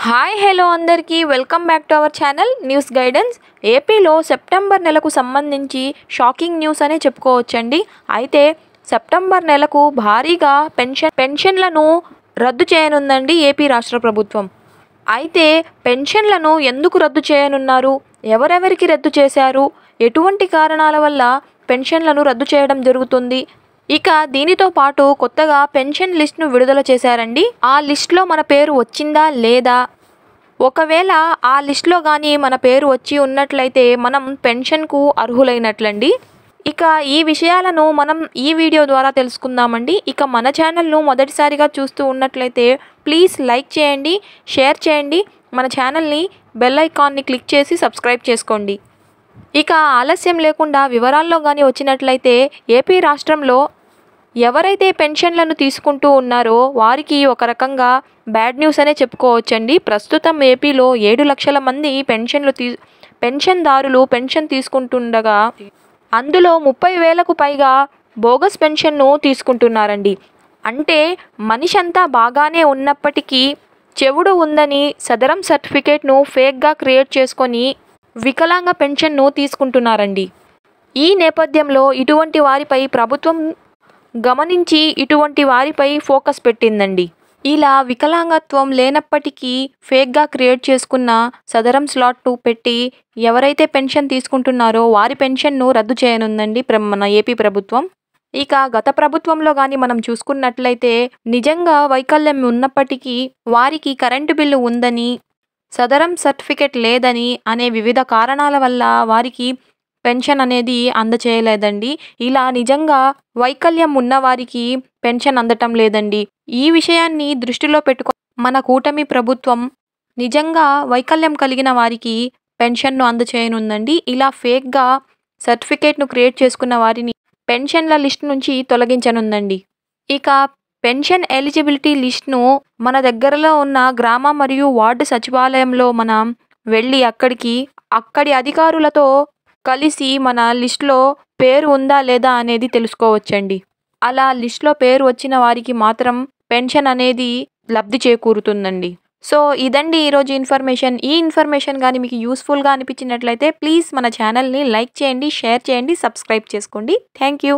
Hi hello అందరికీ welcome back to our channel news guidance. ఏపీలో September నెలకు సంబంధించి షాకింగ్ న్యూస్ అనే చెప్పుకోవచ్చండి. అయితే సెప్టెంబర్ నెలకు భారీగా పెన్షన్లను రద్దు చేయనుందండి ఏపీ రాష్ట్ర ప్రభుత్వం. అయితే పెన్షన్లను ఎందుకు రద్దు చేయనున్నారు, ఎవరెవరికి రద్దు చేశారు, ఎటువంటి కారణాల వల్ల పెన్షన్లను రద్దు చేయడం జరుగుతుంది, ఇక దీనితో పాటు కొత్తగా పెన్షన్ లిస్ట్ను విడుదల చేశారండి. ఆ లిస్ట్లో మన పేరు వచ్చిందా లేదా, ఒకవేళ ఆ లిస్ట్లో కానీ మన పేరు వచ్చి ఉన్నట్లయితే మనం పెన్షన్కు అర్హులైనట్లండి. ఇక ఈ విషయాలను మనం ఈ వీడియో ద్వారా తెలుసుకుందామండి. ఇక మన ఛానల్ను మొదటిసారిగా చూస్తూ ఉన్నట్లయితే ప్లీజ్ లైక్ చేయండి, షేర్ చేయండి, మన ఛానల్ని బెల్ ఐకాన్ని క్లిక్ చేసి సబ్స్క్రైబ్ చేసుకోండి. ఇక ఆలస్యం లేకుండా వివరాల్లో కానీ వచ్చినట్లయితే ఏపీ రాష్ట్రంలో ఎవరైతే పెన్షన్లను తీసుకుంటూ ఉన్నారో వారికి ఒక రకంగా బ్యాడ్ న్యూస్ అనే చెప్పుకోవచ్చండి. ప్రస్తుతం ఏపీలో 7 లక్షల మంది పెన్షన్దారులు పెన్షన్ తీసుకుంటుండగా అందులో 30,000కు పైగా బోగస్ పెన్షన్ను తీసుకుంటున్నారండి. అంటే మనిషి అంతా బాగానే ఉన్నప్పటికీ చెవుడు ఉందని సదరం సర్టిఫికేట్ను ఫేక్గా క్రియేట్ చేసుకొని వికలాంగ పెన్షన్ను తీసుకుంటున్నారండి. ఈ నేపథ్యంలో ఇటువంటి వారిపై ప్రభుత్వం గమనించి ఇటువంటి వారిపై ఫోకస్ పెట్టిందండి. ఇలా వికలాంగత్వం లేనప్పటికీ ఫేక్గా క్రియేట్ చేసుకున్న సదరం స్లాట్ను పెట్టి ఎవరైతే పెన్షన్ తీసుకుంటున్నారో వారి పెన్షన్ను రద్దు చేయనుందండి మన ఏపీ ప్రభుత్వం. ఇక గత ప్రభుత్వంలో కానీ మనం చూసుకున్నట్లయితే నిజంగా వైకల్యం ఉన్నప్పటికీ వారికి కరెంటు బిల్లు ఉందని, సదరం సర్టిఫికేట్ లేదని అనే వివిధ కారణాల వల్ల వారికి పెన్షన్ అనేది అందచేయలేదండి. ఇలా నిజంగా వైకల్యం ఉన్నవారికి పెన్షన్ అందటం లేదండి. ఈ విషయాన్ని దృష్టిలో పెట్టుకొని మన కూటమి ప్రభుత్వం నిజంగా వైకల్యం కలిగిన వారికి పెన్షన్ను అందచేయనుందండి. ఇలా ఫేక్గా సర్టిఫికేట్ను క్రియేట్ చేసుకున్న వారిని పెన్షన్ల లిస్ట్ నుంచి తొలగించనుందండి. ఇక పెన్షన్ ఎలిజిబిలిటీ లిస్ట్ను మన దగ్గరలో ఉన్న గ్రామ మరియు వార్డు సచివాలయంలో మనం వెళ్ళి అక్కడి అధికారులతో కలిసి మన లిస్ట్లో పేరు ఉందా లేదా అనేది తెలుసుకోవచ్చండి. అలా లిస్ట్లో పేరు వచ్చిన వారికి మాత్రం పెన్షన్ అనేది లబ్ధి చేకూరుతుందండి. సో ఇదండి ఈరోజు ఇన్ఫర్మేషన్. ఈ ఇన్ఫర్మేషన్ కానీ మీకు యూస్ఫుల్గా అనిపించినట్లయితే ప్లీజ్ మన ఛానల్ని లైక్ చేయండి, షేర్ చేయండి, సబ్స్క్రైబ్ చేసుకోండి. Thank you.